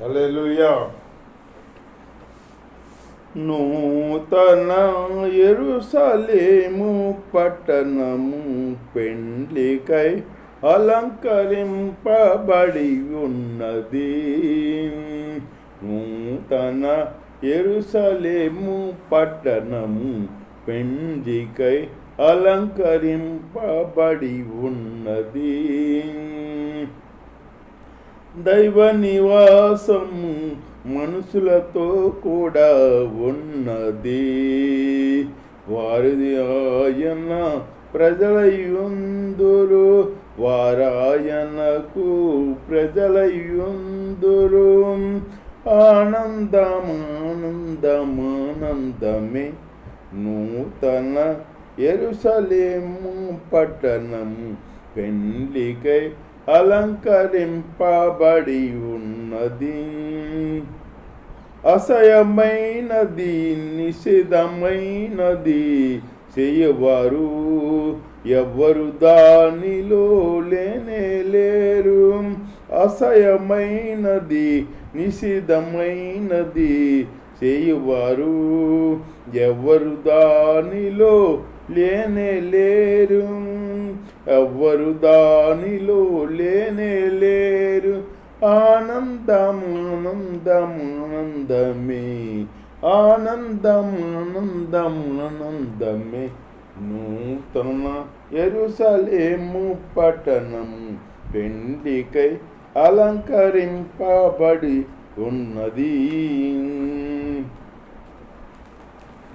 హల్లెలూయా. నూతన యెరూషలేము పట్టణము పెండ్లికై అలంకరింపబడి ఉన్నది. నూతన యెరూషలేము పట్టణము పెండ్లికై అలంకరింపబడి ఉన్నది. దైవ నివాసము మనుషులతో కూడా ఉన్నది. వారిది ఆయన ప్రజలయుందురు, వారాయనకు ప్రజలయుందురు. ఆనందమానందమానందమే నూతన యెరూషలేము పట్టణము పెండ్లికై అలంకరింపబడి ఉన్నది. అసహ్యమైనది నిషిద్ధమైనది చేయవారు ఎవ్వరు దానిలో లేరు. అసహ్యమైనది నిషిద్ధమైనది చేయవారు ఎవ్వరు దానిలో లేరు. ఎవ్వరు దానిలో లేరు. ఆనందమానందమానందమే ఆనందమానందమానందమే నూతన యెరూషలేము పట్టణము పెండ్లికై అలంకరింపబడి ఉన్నది.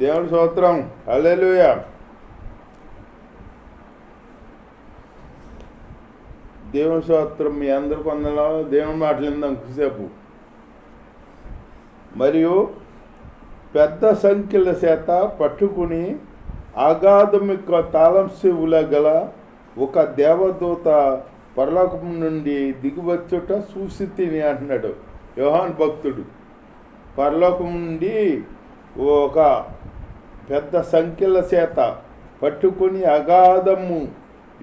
దేవుని స్తోత్రం. హల్లెలూయా. దేవుని స్తోత్రం. మీ అందరి కొందలో దేవుని మాటలు విందాం కొద్దిసేపు. మరియు పెద్ద సంఖ్యల చేత పట్టుకుని అగాధమిక తాళంచెవుల గల ఒక దేవదూత పరలోకం నుండి దిగివచ్చుట చూసి తిని అంటున్నాడు యోహాను భక్తుడు. పరలోకం నుండి ఒక పెద్ద సంఖ్యల చేత పట్టుకుని అగాధము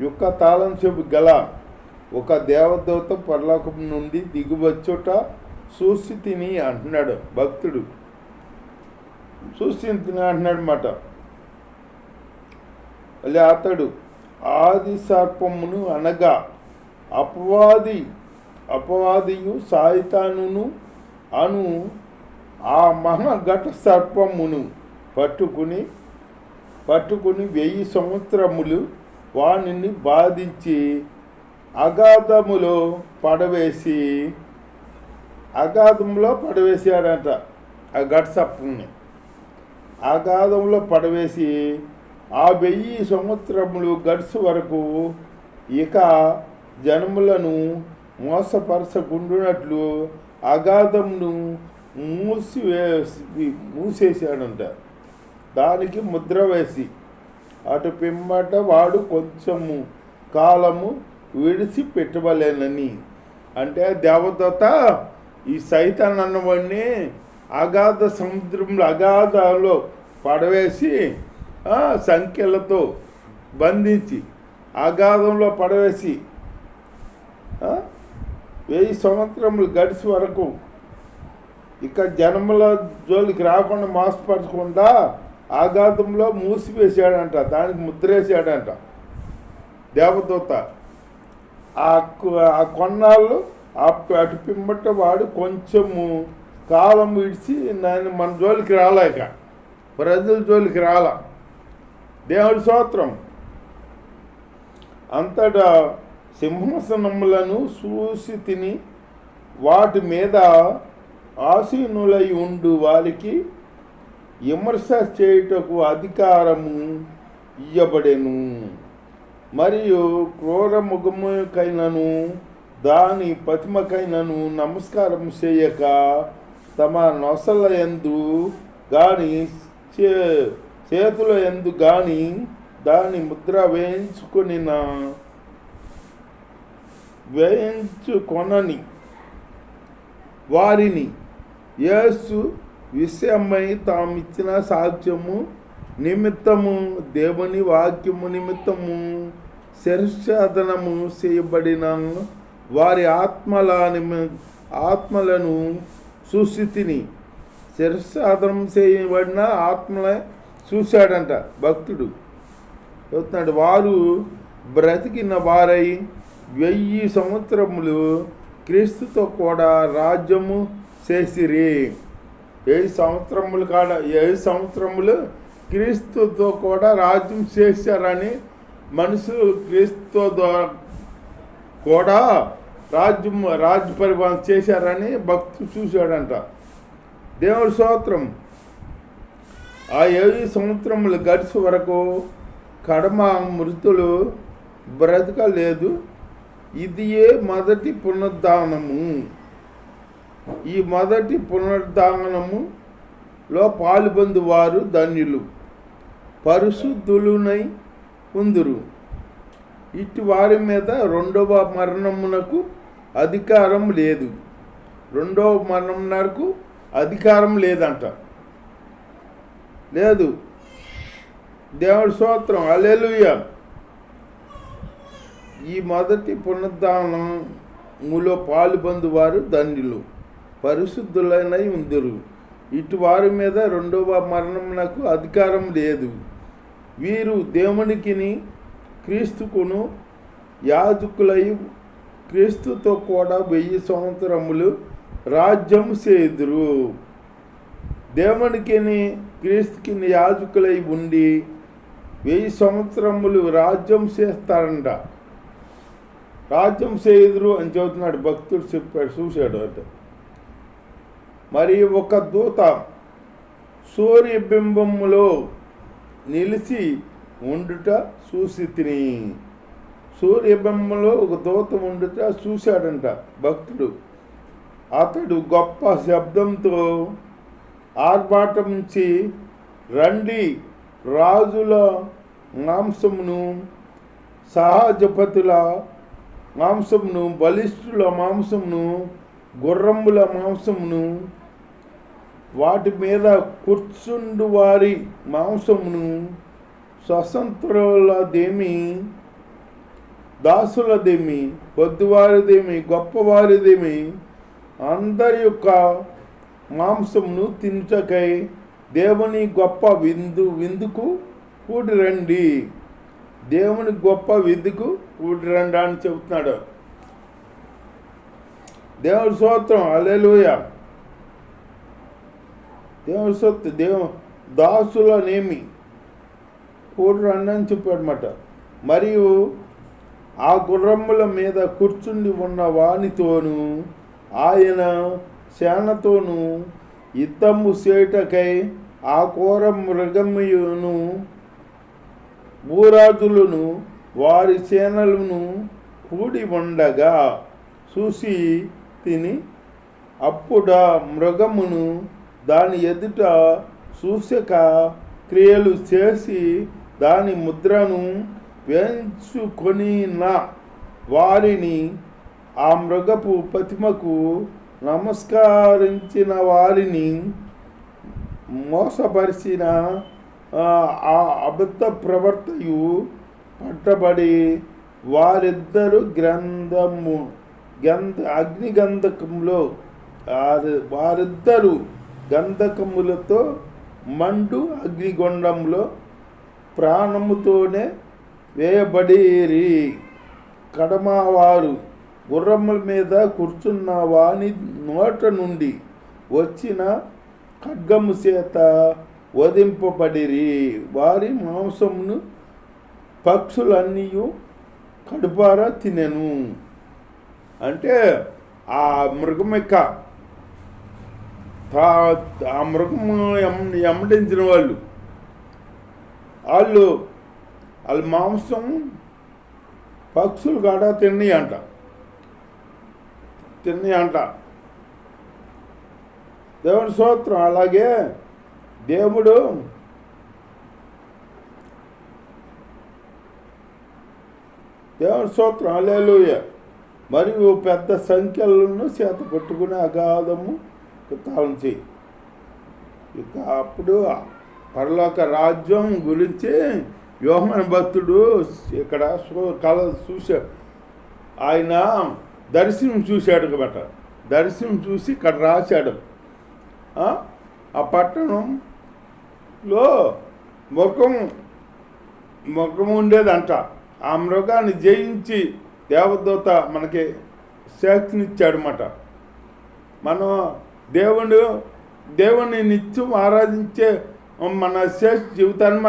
యొక్క తాళంచెవు గల ఒక దేవదూత పరలోకం నుండి దిగివచ్చుట చూసి తిని అంటున్నాడు భక్తుడు. చూసి తిని అంటున్నాడు అన్నమాట. మళ్ళీ అతడు ఆది సర్పమును అనగా అపవాదియు సాయితానును అను ఆ మహాఘట సర్పమును పట్టుకుని 1000 సంవత్సరములు వానిని బాధించి అగాధములో పడవేసాడంట. ఆ ఘట సర్పముని అగాధంలో పడవేసి ఆ 1000 సంవత్సరములు గడుసు వరకు ఇక జనములను మోసపరచకుండునట్లు అగాధమును మూసేసాడంట. దానికి ముద్ర వేసి అటు పిమ్మట వాడు కొంచెము కాలము విడిచి పెట్టవలేనని. అంటే దేవదూత ఈ సైతాన్ అన్నవాడిని అగాధ సముద్రంలో అగాధంలో పడవేసి సంఖ్యలతో బంధించి అగాధంలో పడవేసి 1000 సంవత్సరములు గడిచి వరకు ఇక జన్మల జోలికి రాకుండా మోసపరచకుండా అగాధంలో మూసివేసాడంట. దానికి ముద్రేసాడంట దేవదూత. ఆ కొన్నాళ్ళు అటు పిమ్మట వాడు కొంచెము కాలం విడిచి మన జోలికి రాలేక ప్రజల జోలికి రాల. దేవుడి స్తోత్రం. అంతటా సింహాసనములను చూసి తిని వాటి మీద ఆసీనులై ఉండు వారికి విమర్శ చేయుటకు అధికారము ఇయ్యబడెను. మరియు క్రూర ముఖముకైనను దాని ప్రతిమకైనను నమస్కారం చేయక తమ నొసల యందు గాని చేతుల యందు గాని దాని ముద్ర వేయించుకొనని వారిని యేసు విషయమై తామిచ్చిన సాక్ష్యము నిమిత్తము దేవుని వాక్యము నిమిత్తము శిరఛేదనము చేయబడిన వారి ఆత్మలను చూసితిని. శిరస్సాధనం చేయబడిన ఆత్మలే చూశాడంట భక్తుడు. చెబుతున్నాడు, వారు బ్రతికిన వారై 1000 సంవత్సరములు క్రీస్తుతో కూడా రాజ్యము చేసిరి. 7 సంవత్సరములు క్రీస్తుతో కూడా రాజ్యం చేశారని మనుషులు క్రీస్తుతో కూడా రాజ్య పరిపాలన చేశారని భక్తుడు చూశాడంట. దేవుడి స్తోత్రం. ఆ 7 సంవత్సరములు గడిచే వరకు కడమ మృతులు బ్రతకలేదు. ఇదియే మొదటి పునరుద్ధానము. ఈ మొదటి పునరుద్ధానములో పాలుపొందు వారు ధన్యులు, పరిశుద్ధులునై ఉందురు. ఇటు వారి మీద రెండవ మరణమునకు అధికారం లేదు. రెండవ మరణమునకు అధికారం లేదంట. లేదు. దేవుడి స్తోత్రం. హల్లెలూయా. ఈ మొదటి పునరుద్ధానములో పాలుపొందు వారు ధన్యులు, పరిశుద్ధులైనై ఉందురు. ఇటు వారి మీద రెండవ మరణమునకు అధికారం లేదు. వీరు దేవునికిని క్రీస్తుకును యాజకులై క్రీస్తుతో కూడా 1000 సంవత్సరములు రాజ్యం చేదురు. దేవునికిని క్రీస్తుకిని యాజకులై ఉండి 1000 సంవత్సరములు రాజ్యం చేస్తారంట. రాజ్యం చేదురు అని చెబుతున్నాడు భక్తుడు. చెప్పాడు, చూశాడు అంటే. మరి ఒక దూత సూర్యబింబములో నిలిచి ఉండుట చూసితిని. సూర్యబింబంలో ఒక దూత ఉండుట చూశాడంట భక్తుడు. అతడు గొప్ప శబ్దంతో ఆర్భాటించి, రండి, రాజుల మాంసమును, సహజపతుల మాంసమును, బలిష్ఠుల మాంసమును, గుర్రముల మాంసమును, వాటి మీద కూర్చుండు వారి మాంసమును, స్వతంత్రులదేమి, దాసులదేమి, పొద్దువారిదేమి, గొప్పవారిదేమి, అందరి యొక్క మాంసమును తినుటకై దేవుని గొప్ప విందుకు కూడి రండి. దేవుని గొప్ప విందుకు కూడి రండి అని చెబుతున్నాడు. దేవుడి స్తోత్రం. హల్లెలూయా. దేవుడి స్తోత్రం. దాసులనేమి కూడి రండి అని చెప్పాడనమాట. మరియు ఆ గుర్రముల మీద కూర్చుండి ఉన్న వానితోనూ ఆయన సేనతోనూ యుద్ధము చేయుటకై ఆ ఘోర మృగమును, భూరాజులను, వారి సేనలను కూడి ఉండగా చూసి తిని, అప్పుడా మృగమును దాని ఎదుట సూచక క్రియలు చేసి దాని ముద్రను వేయించుకొనిన వారిని, ఆ మృగపు ప్రతిమకు నమస్కరించిన వారిని, మోసపరిచిన ఆ అబద్ధ ప్రవర్తయు పట్టబడి వారిద్దరు అగ్నిగంధకములో వారిద్దరు గంధకములతో మండు అగ్నిగొండంలో ప్రాణముతోనే వేయబడిరి. కడమవారు గుర్రముల మీద కూర్చున్న వాని నోట నుండి వచ్చిన ఖడ్గము చేత వధింపబడిరి. వారి మాంసమును పక్షులన్నీ కడుపారా తినెను. అంటే ఆ మృగం యొక్క ఆ మృగము ఎమ్మటించిన వాళ్ళ మాంసం పక్షులు కాడ తిన్నాయి అంట. దేవుని స్తోత్రం. అలాగే దేవుడు దేవుని స్తోత్రం. హల్లెలూయా. మరియు పెద్ద సంఖ్యలను చేత పట్టుకుని అగాధము తాళం చేయి. ఇక అప్పుడు పరలోక రాజ్యం గురించి యోహాను భక్తుడు ఇక్కడ కళ చూశాడు. ఆయన దర్శనం చూశాడు కాబట్టి దర్శనం చూసి ఇక్కడ రాశాడు. ఆ పట్టణంలో మృగం ఉండేదంట. ఆ మృగాన్ని జయించి దేవదూత మనకి శక్తినిచ్చాడనమాట. మనం దేవుణ్ణి నిత్యం ఆరాధించే మన శ్రేష్ఠ జీవితాన్ని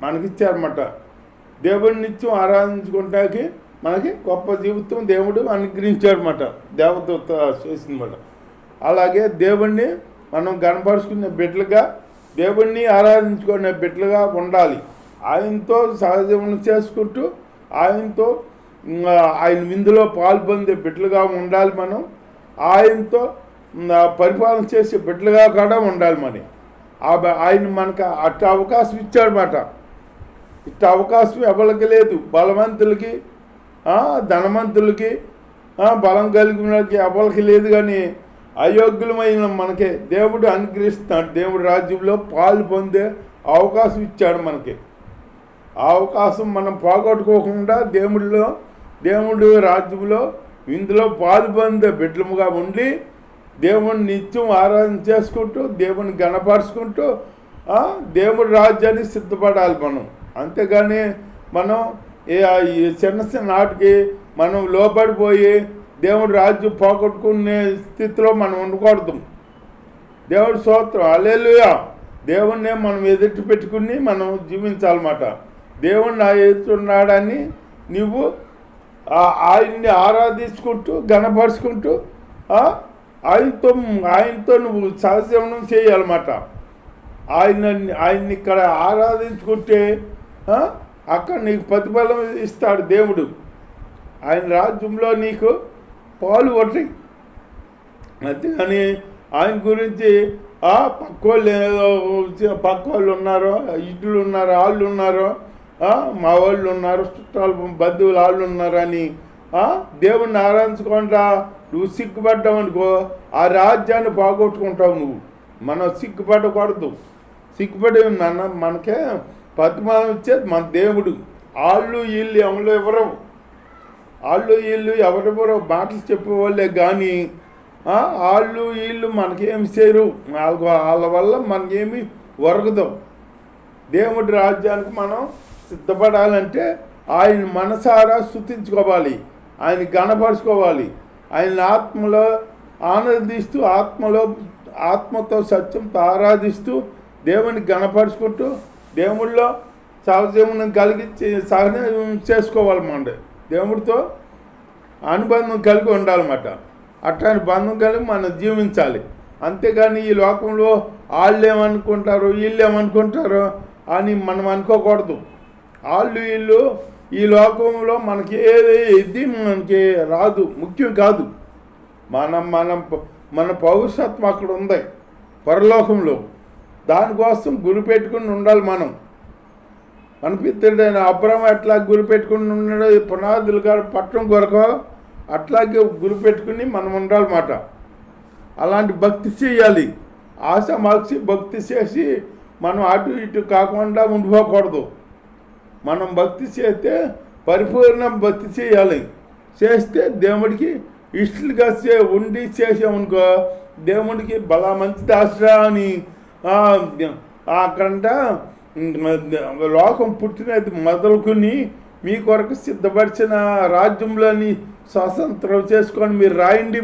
మనకిచ్చారన్నమాట. దేవుడిని నిత్యం ఆరాధించుకుంటానికి మనకి గొప్ప జీవితం దేవుడు అనుగ్రహించాడనమాట, దేవదూత చేసిందన్నమాట. అలాగే దేవుణ్ణి మనం గణపరుచుకునే బిడ్డలుగా, దేవుణ్ణి ఆరాధించుకునే బిడ్డలుగా ఉండాలి. ఆయనతో సహజీవనం చేసుకుంటూ ఆయనతో ఆయన విందులో పాల్పొందే బిడ్డలుగా ఉండాలి. మనం ఆయనతో పరిపాలన చేసే బిడ్డలుగా కూడా ఉండాలి. ఆయన మనకు అట్ట అవకాశం ఇచ్చాడనమాట. ఇట్ట అవకాశం ఎవరికి లేదు. బలవంతులకి, ధనవంతులకి, బలం కలిగిన వాళ్ళకి ఎవరికి లేదు. కానీ అయోగ్యులమైన మనకి దేవుడు అనుగ్రహిస్తున్నాడు. దేవుడి రాజ్యంలో పాలు పొందే అవకాశం ఇచ్చాడు మనకి. ఆ అవకాశం మనం పోగొట్టుకోకుండా దేవుడి రాజ్యంలో ఇందులో పాలు పొందే బిడ్డలుగా ఉండి దేవుడిని నిత్యం ఆరాధన చేసుకుంటూ దేవుని గణపరుచుకుంటూ దేవుడి రాజ్యానికి సిద్ధపడాలి మనం. అంతేగాని మనం ఈ చిన్న నాటికి మనం లోపడిపోయి దేవుడి రాజ్యం పోగొట్టుకునే స్థితిలో మనం ఉండకూడదు. దేవుడి స్తోత్రం, హల్లెలూయా. దేవుణ్ణే మనం ఎదుటి పెట్టుకుని మనం జీవించాలన్నమాట. దేవుణ్ణి ఎదురున్నాడని నువ్వు ఆయన్ని ఆరాధించుకుంటూ గణపరుచుకుంటూ ఆయనతో నువ్వు సహజీవనం చేయాలన్నమాట. ఆయన్ని ఇక్కడ ఆరాధించుకుంటే అక్కడ నీకు ప్రతిఫలం ఇస్తాడు దేవుడు. ఆయన రాజ్యంలో నీకు పాలు పడతాయి. అంతేగాని ఆయన గురించి పక్కోళ్ళు ఉన్నారో, ఇడ్లు ఉన్నారో, వాళ్ళు ఉన్నారో, మా వాళ్ళు ఉన్నారు, చుట్టాలు బంధువులు వాళ్ళు ఉన్నారని దేవుణ్ణి ఆరాధించకుండా నువ్వు సిగ్గుపడ్డావు అనుకో, ఆ రాజ్యాన్ని పోగొట్టుకుంటావు నువ్వు. మనం సిగ్గుపడకూడదు. సిగ్గుపడి మనకే ప్రతిఫలం ఇచ్చేది మన దేవుడు. వాళ్ళు వీళ్ళు ఎవరెవరో మాటలు చెప్పేవాళ్ళే కానీ వాళ్ళు వీళ్ళు మనకేమి చేయరు. వాళ్ళ వల్ల మనకేమి ఒరగదు. దేవుడి రాజ్యానికి మనం సిద్ధపడాలంటే ఆయన మనసారా స్తుతించుకోవాలి, ఆయన గణపరుచుకోవాలి, ఆయన ఆత్మలో ఆనందిస్తూ ఆత్మతో సత్యంతో ఆరాధిస్తూ దేవుని గణపరుచుకుంటూ దేవుడిలో సహజీవనం కలిగి సహజం చేసుకోవాలన్నమాట. దేవుడితో అనుబంధం కలిగి ఉండాలన్నమాట. అట్లాంటి బంధం కలిగి మనం జీవించాలి. అంతేగాని ఈ లోకంలో వాళ్ళు ఏమనుకుంటారు, వీళ్ళు ఏమనుకుంటారో అని మనం అనుకోకూడదు. వాళ్ళు వీళ్ళు ఈ లోకంలో మనకి ఏది మనకి రాదు, ముఖ్యం కాదు. మన పౌరుషత్వం అక్కడ ఉంది పరలోకంలో. దానికోసం గురి పెట్టుకుని ఉండాలి మనం. మన పిత్రుడైన అబ్రహం ఎట్లా గురి పెట్టుకుని ఉన్నాడో ఈ పునాదులు గారు పట్టణం కొరకు అట్లాగే గురి పెట్టుకుని మనం ఉండాలన్నమాట. అలాంటి భక్తి చేయాలి. ఆశమాక్షి భక్తి చేసి మనం అటు ఇటు కాకుండా ఉండిపోకూడదు. మనం భక్తి చేస్తే పరిపూర్ణ భక్తి చేయాలి. చేస్తే దేవుడికి ఇష్టలుగా ఉండి చేసామనుకో దేవుడికి బలా మంచిది ఆశ్రా అని అక్కడంట లోకం పుట్టినది మొదలుకొని మీ కొరకు సిద్ధపరిచిన రాజ్యంలోని స్వతంత్రం చేసుకొని మీరు రాయండి,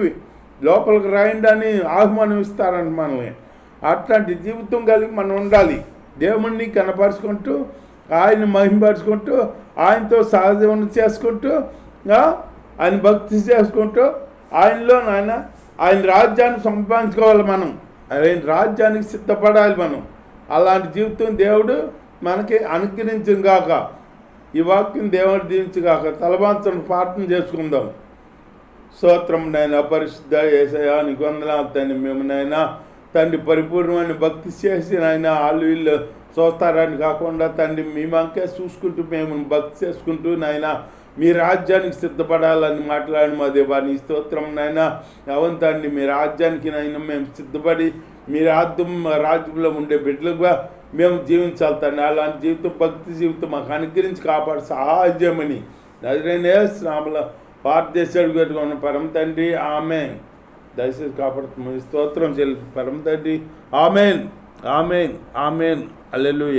లోపలికి రాయండి అని ఆహ్వానిస్తారంట మనల్ని. అట్లాంటి జీవితం కలిగి మనం ఉండాలి. దేవుణ్ణి కనపరుచుకుంటూ ఆయన మహిమపరుచుకుంటూ ఆయనతో సహజీవనం చేసుకుంటూ ఆయన భక్తి చేసుకుంటూ ఆయన రాజ్యాన్ని సంపాదించుకోవాలి. మనం ఆయన రాజ్యానికి సిద్ధపడాలి. మనం అలాంటి జీవితం దేవుడు మనకి అనుగ్రహించును గాక. ఈ వాక్యం దేవుడు దీవించుగాక. తలబాంచను ప్రార్థన చేసుకుందాం. స్తోత్రం నాయన, పరిశుద్ధ యేసయ్యా నీకు వందనాలు తండ్రి. మేము నాయన తండ్రి పరిపూర్ణమైన భక్తి చేసి నాయన వాళ్ళు వీళ్ళు చూస్తారని కాకుండా తండ్రి మీ మంకే చూసుకుంటూ మేము భక్తి చేసుకుంటూ నాయన మీ రాజ్యానికి సిద్ధపడాలని మాట్లాడి మా దేవా నీ స్తోత్రం నాయన. అవును తండ్రి, మీ రాజ్యానికి నాయన మేము సిద్ధపడి మీ రాజ్యంలో ఉండే బిడ్డలుగా మేము జీవించాలి తండ్రి. అలాంటి జీవితం భక్తి జీవితం మాకు అనుగ్రహించి కాపాడు సహాయమని నజరేయుని యేసు నామములో భారతదేశానికి పెట్టుకున్న పరమ తండ్రి ఆమెన్. దయచేసి కాపాడుతుంది స్తోత్రం చెల్లి పరమ తండ్రి ఆమెన్ ఆమెన్ ఆమెన్ హల్లెలూయా.